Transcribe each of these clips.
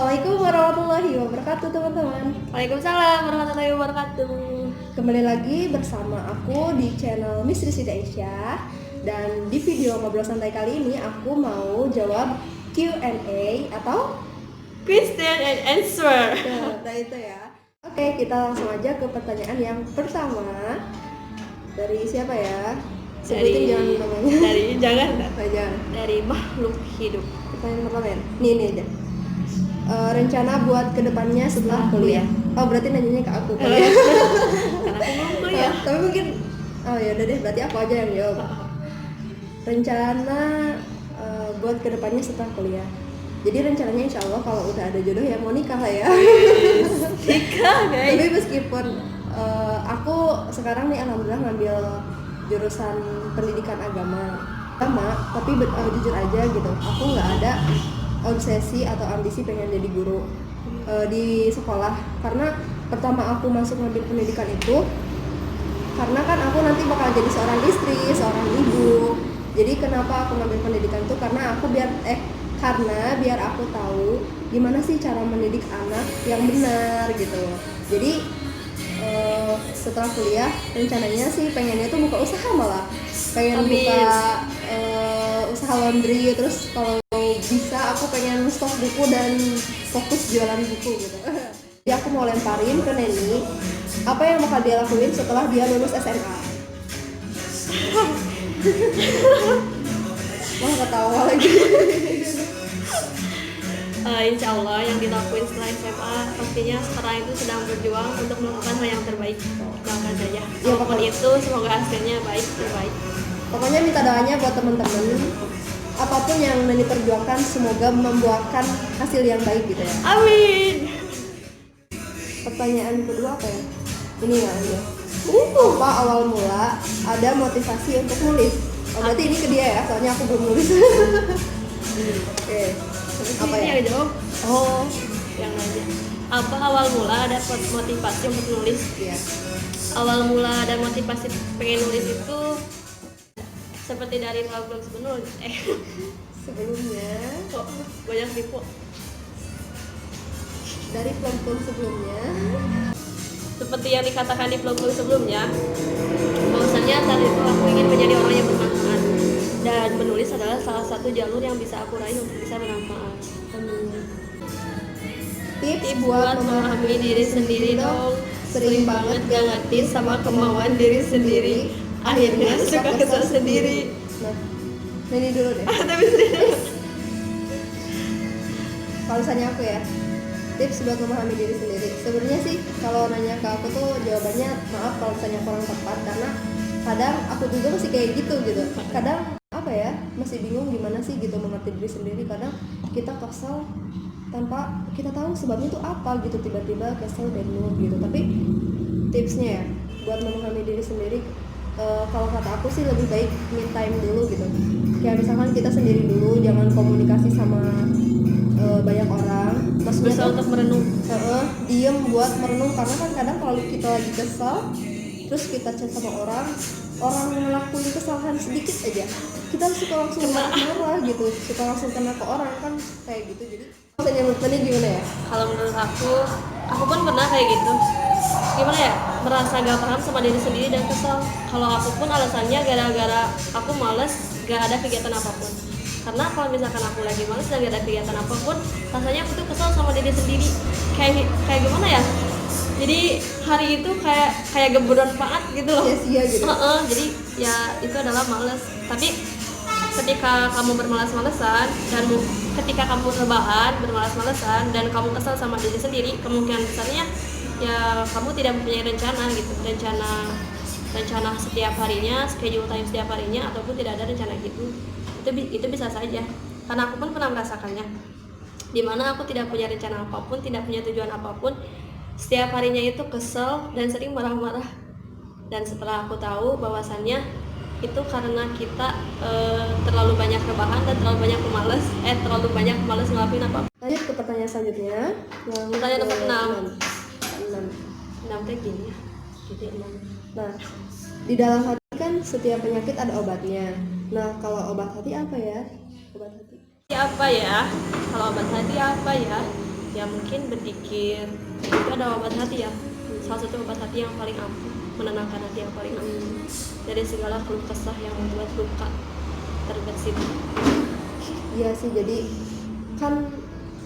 Assalamualaikum warahmatullahi wabarakatuh teman-teman. Waalaikumsalam warahmatullahi wabarakatuh. Kembali lagi bersama aku di channel Miss Rizida Aisyah. Dan di video ngobrol santai kali ini aku mau jawab Q&A atau Question and answer. nah itu ya. Oke, kita langsung aja ke pertanyaan yang pertama. Dari siapa ya? Sebutin jangan namanya. Jangan. Jangan. Dari makhluk hidup. Pertanyaan pertama ya. Ini aja. Rencana buat kedepannya setelah kuliah. Oh, berarti nanyanya ke aku kan ya? Karena aku belum kuliah. Tapi mungkin ya udah deh, berarti aku aja yang jawab. Rencana buat kedepannya setelah kuliah. Jadi rencananya insya Allah kalau udah ada jodoh ya mau nikah lah ya. Nikah guys. Tapi meskipun aku sekarang nih alhamdulillah ngambil jurusan pendidikan agama, tapi jujur aja gitu, aku nggak ada obsesi atau ambisi pengen jadi guru di sekolah. Karena pertama aku masuk ngambil pendidikan itu karena kan aku nanti bakal jadi seorang istri, seorang ibu. Jadi kenapa aku ngambil pendidikan itu karena biar aku tahu gimana sih cara mendidik anak yang benar gitu. Jadi setelah kuliah rencananya sih pengennya tuh buka usaha, malah pengen buka usaha laundry. Terus kalau bisa aku pengen stok buku dan fokus jualan buku gitu. Jadi aku mau lemparin ke Neni apa yang bakal dia lakuin setelah dia lulus SMA. Wah, ketawa lagi. Insya Allah yang dilakuin setelah SMA pastinya sekarang itu sedang berjuang untuk melakukan hal yang terbaik. Doakan saja. Apapun itu semoga hasilnya terbaik. Pokoknya minta doanya buat teman-teman. Apapun yang Neni perjuangkan semoga membuahkan hasil yang baik gitu ya. Amin. Pertanyaan kedua apa ya? Ini ya aja. Apa awal mula ada motivasi untuk nulis? Oh, berarti ini ke dia ya, soalnya aku belum nulis. Oke. Apa ya? Jawab. Oh, yang nanya. Apa awal mula ada motivasi untuk nulis? Iya. Awal mula ada motivasi pengen nulis itu seperti dari vlog Sebelumnya kok banyak tipu. Dari vlog sebelumnya Seperti yang dikatakan di vlog sebelumnya, bahwasanya saat itu aku ingin menjadi orang yang bermanfaat dan menulis adalah salah satu jalur yang bisa aku raih untuk bisa bermanfaat. tips Tips buat memahami diri sendiri dong. Sering banget gak ngerti sama kemauan diri sendiri, akhirnya suka kesal sendiri. Nah, Neni dulu deh. Tapi serius. Kalau misalnya aku ya, tips buat memahami diri sendiri. Sebenarnya sih kalau nanya ke aku tuh jawabannya maaf kalau misalnya kurang tepat, karena kadang aku juga masih kayak gitu. Kadang apa ya, masih bingung gimana sih gitu mengerti diri sendiri. Kadang kita kesel tanpa kita tahu sebabnya itu apa gitu, tiba-tiba kesel dan mood gitu. Tapi tipsnya ya buat memahami diri sendiri, kalau kata aku sih lebih baik me time dulu gitu. Kayak misalkan kita sendiri dulu, jangan komunikasi sama banyak orang. Maksudnya Bisa untuk merenung. Diem buat merenung, karena kan kadang kalau kita lagi kesal terus kita chat sama orang ngelakuin kesalahan sedikit aja kita suka langsung marah gitu, suka langsung kena ke orang kan kayak gitu. Jadi maksudnya menurut tadi gimana ya? Kalau menurut aku pun pernah kayak gitu. Gimana ya, merasa gak paham sama diri sendiri dan kesel. Kalau aku pun alasannya gara-gara aku males gak ada kegiatan apapun. Karena kalau misalkan aku lagi males dan gak ada kegiatan apapun, rasanya aku tuh kesel sama diri sendiri. Kayak gimana ya? Jadi hari itu kayak gak bermanfaat gitu loh. Sia-sia gitu. Jadi ya itu adalah males. Tapi ketika kamu bermalas-malesan dan ketika kamu rebahan bermalas-malesan dan kamu kesal sama diri sendiri, kemungkinan besarnya ya kamu tidak mempunyai rencana gitu, rencana setiap harinya, schedule time setiap harinya, ataupun tidak ada rencana gitu. Itu bisa saja, karena aku pun pernah merasakannya, dimana aku tidak punya rencana apapun, tidak punya tujuan apapun, setiap harinya itu kesel dan sering marah-marah. Dan setelah aku tahu bahwasannya itu karena kita terlalu banyak rebahan dan terlalu banyak malas ngelakuin apa. Lanjut ke pertanyaan selanjutnya. Pertanyaan nomor 6. 6 teh gini ya. Jadi 6. Nah, di dalam hati kan setiap penyakit ada obatnya. Nah, kalau obat hati apa ya? Obat hati Apa ya? Kalau obat hati apa ya? ya mungkin berzikir itu ada obat hati ya, salah satu obat hati yang paling ampuh, menenangkan hati yang paling ampuh dari segala keluh kesah yang membuat luka terbersih. Iya sih, jadi kan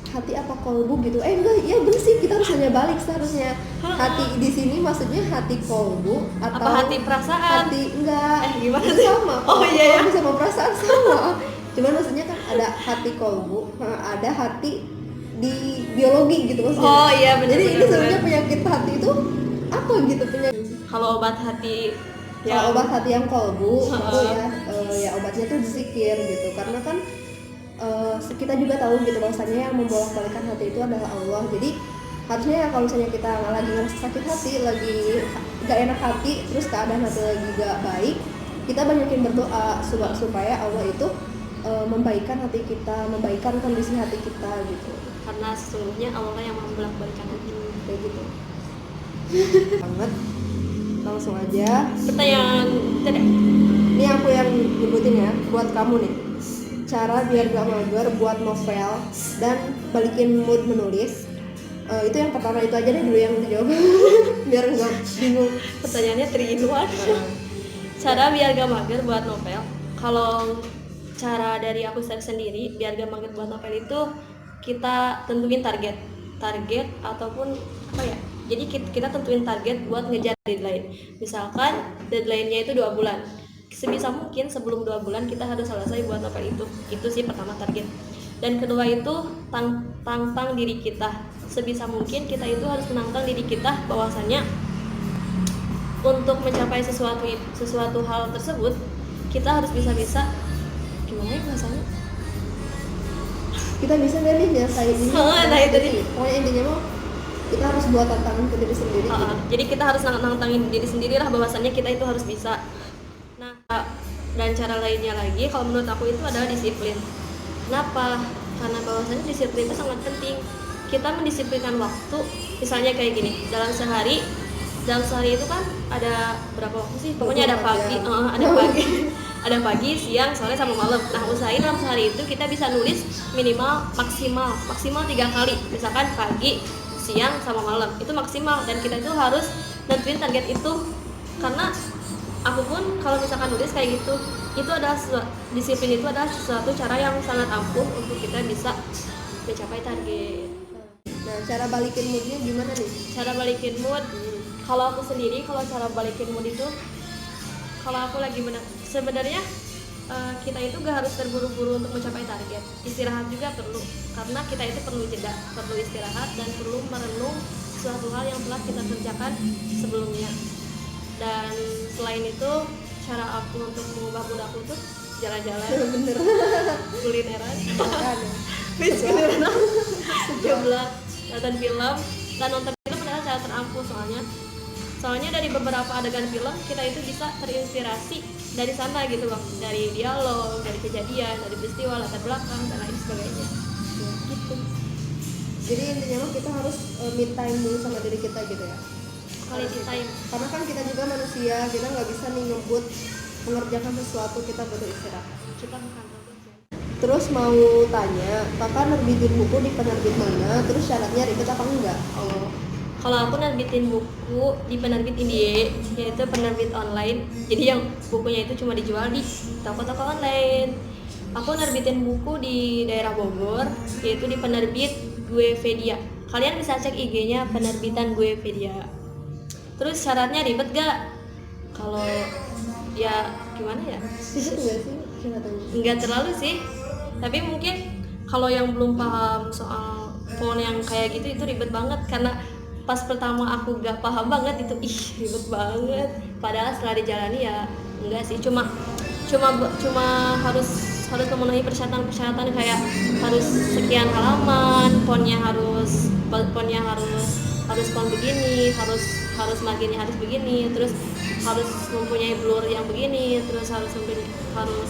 hati apa kolbu gitu, enggak, ya bener sih, kita harus nanya balik seharusnya. Hati di sini maksudnya hati kolbu atau Apa hati perasaan? hati enggak, Gimana itu sih? sama. Oh iya ya. Kolbu sama perasaan sama. Cuman maksudnya kan ada hati kolbu, ada hati di biologi gitu maksudnya. Oh iya, bener, Jadi bener, ini sebenarnya bener. penyakit hati itu apa gitu penyakit. Kalau obat hati Kalau obat hati yang kolbu itu Heeh. ya obatnya tuh zikir gitu, karena kan kita juga tahu gitu bahwasanya yang membolak-balikan hati itu adalah Allah. Jadi harusnya ya kalau misalnya kita lagi ngerasa sakit hati, lagi gak enak hati, terus keadaan hati lagi gak baik, kita banyakin berdoa supaya Allah itu membaikkan hati kita, membaikkan kondisi hati kita gitu. karena sesungguhnya Allah yang membolak-balikan hati. Kayak gitu banget. Langsung aja Pertanyaan tidak. ini aku yang nyebutin ya buat kamu nih, cara biar gak mager buat novel dan balikin mood menulis. Itu yang pertama itu aja deh dulu yang dijawab biar nggak bingung. Pertanyaannya 3 in 1. Cara biar gak mager buat novel. Kalau cara dari aku sendiri biar gak mager buat novel itu kita tentuin target ataupun apa ya. Jadi kita tentuin target buat ngejar deadline. Misalkan deadline-nya itu 2 bulan. Sebisa mungkin sebelum 2 bulan kita harus selesai buat novel itu. Itu sih pertama target. Dan kedua itu tantang diri kita. Sebisa mungkin kita itu harus menantang diri kita bahwasannya untuk mencapai sesuatu hal tersebut kita harus bisa gimana ya bahasanya? Kita bisa nggak nih nyelesain ini? Nah itu nih. Pokoknya intinya mah kita harus buat tantangan ke diri sendiri. Gitu. Jadi kita harus nantangin diri sendiri lah bahwasannya kita itu harus bisa. Nah, dan cara lainnya lagi kalau menurut aku itu adalah disiplin. Kenapa? Karena bahwasannya disiplin itu sangat penting. Kita mendisiplinkan waktu, misalnya kayak gini, dalam sehari itu kan ada berapa waktu sih? Pokoknya ada pagi, ada pagi, siang, sore sama malam. Nah, usahain dalam sehari itu kita bisa nulis maksimal 3 kali. Misalkan pagi, siang sama malam. Itu maksimal dan kita itu harus nentuin target itu. Karena aku pun kalau misalkan nulis kayak gitu, itu adalah disiplin itu adalah suatu cara yang sangat ampuh untuk kita bisa mencapai target. Nah, cara balikin moodnya gimana nih? Cara balikin mood, kalau aku sendiri kalau cara balikin mood itu, kalau aku lagi sebenarnya kita itu gak harus terburu-buru untuk mencapai target. Istirahat juga perlu, karena kita itu perlu jeda, perlu istirahat dan perlu merenung suatu hal yang telah kita kerjakan sebelumnya. Dan selain itu, cara aku untuk mengubah mood aku tuh jalan-jalan, Bener. kulineran, Kan. sebelah nonton film. Dan nonton film adalah cara terampuh soalnya dari beberapa adegan film kita itu bisa terinspirasi dari sana gitu bang, dari dialog, dari kejadian, dari peristiwa, latar belakang dan lain sebagainya ya, gitu. Jadi intinya mah kita harus me time dulu sama diri kita gitu ya. Quality time. Karena kan kita juga manusia, kita nggak bisa nih ngebut mengerjakan sesuatu, kita butuh istirahat. Kita bukan robot ya. Terus mau tanya, kakak nerbitin buku di penerbit mana? Terus syaratnya ribet apa enggak? Kalau aku nerbitin buku di penerbit Indie, yaitu penerbit online. Jadi yang bukunya itu cuma dijual di toko-toko online. Aku nerbitin buku di daerah Bogor, yaitu di penerbit Guevedia. Kalian bisa cek IG-nya penerbitan Guevedia. Terus syaratnya ribet gak? Kalau ya gimana ya? Ribet nggak sih syaratnya? Enggak terlalu sih. Tapi mungkin kalau yang belum paham soal font yang kayak gitu itu ribet banget, karena pas pertama aku gak paham banget itu, ribet banget. Padahal setelah dijalani ya enggak sih, cuma harus memenuhi persyaratan kayak harus sekian halaman, fontnya harus font begini, harus marginnya harus begini, terus harus mempunyai blur yang begini, terus harus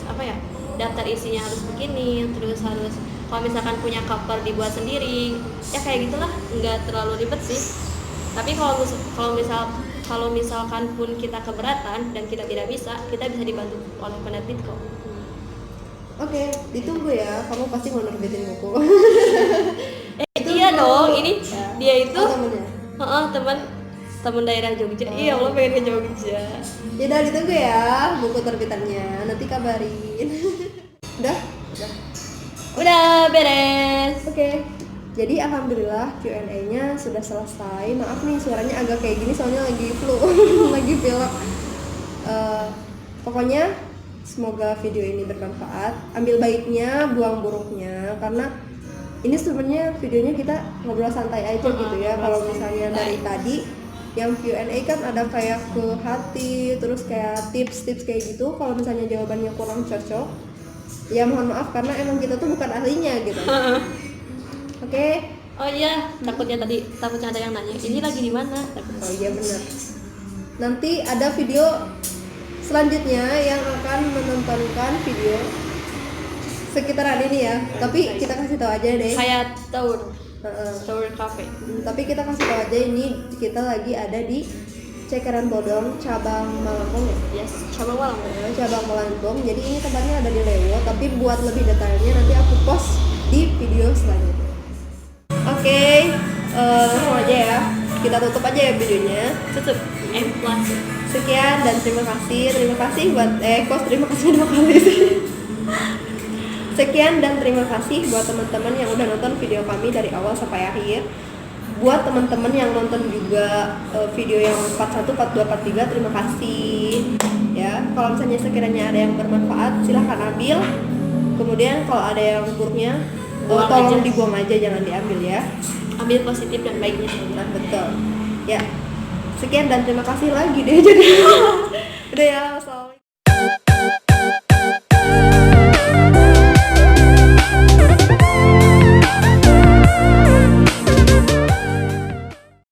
apa ya, daftar isinya harus begini, terus harus kalau misalkan punya cover dibuat sendiri, ya kayak gitulah, nggak terlalu ribet sih. Tapi kalau misalkan pun kita keberatan dan kita tidak bisa, kita bisa dibantu oleh penerbit kok. Oke, ditunggu ya, kamu pasti mau nerbitin buku. Iya Enggak dong, ini Ya. dia itu Oh, temennya. teman daerah Jogja. Iya, Allah pengen ke Jogja. Ya udah ditunggu ya buku terbitannya, nanti kabarin. Udah? Udah beres. Oke. Jadi alhamdulillah Q&A-nya sudah selesai. Maaf nih suaranya agak kayak gini soalnya lagi flu, lagi pilek. Pokoknya semoga video ini bermanfaat. Ambil baiknya, buang buruknya, karena ini sebenarnya videonya kita ngobrol santai aja gitu ya. Kalau misalnya dari tadi yang Q&A kan ada kayak ke hati, terus kayak tips-tips kayak gitu. Kalau misalnya jawabannya kurang cocok, ya mohon maaf karena emang kita tuh bukan ahlinya gitu. Oke. Oh iya, takutnya ada yang nanya, ini lagi di mana? Oh iya benar. Nanti ada video selanjutnya yang akan menontonkan video sekitaran ini ya. Tapi kita kasih tahu aja deh. Kayak tour cafe. Tapi kita kasih tahu aja ini kita lagi ada di Cekeran Bodong, cabang Malambong ya. Yes, cabang Malambong. Cabang Malambong. Jadi ini tempatnya ada di Lewo. Tapi buat lebih detailnya nanti aku post di video selanjutnya. Oke, langsung aja ya. Kita tutup aja ya videonya. Tutup. Plus. Sekian dan terima kasih buat terima kasih 2 kali sih. Sekian dan terima kasih buat teman-teman yang udah nonton video kami dari awal sampai akhir. Buat teman-teman yang nonton juga video yang 41, 42, 43, terima kasih. Ya, kalau misalnya sekiranya ada yang bermanfaat silahkan ambil. Kemudian kalau ada yang buruknya tolong dibuang aja, jangan diambil ya. Ambil positif dan baiknya saja. Nah, betul. Ya. Sekian dan terima kasih lagi deh jadi. Udah ya,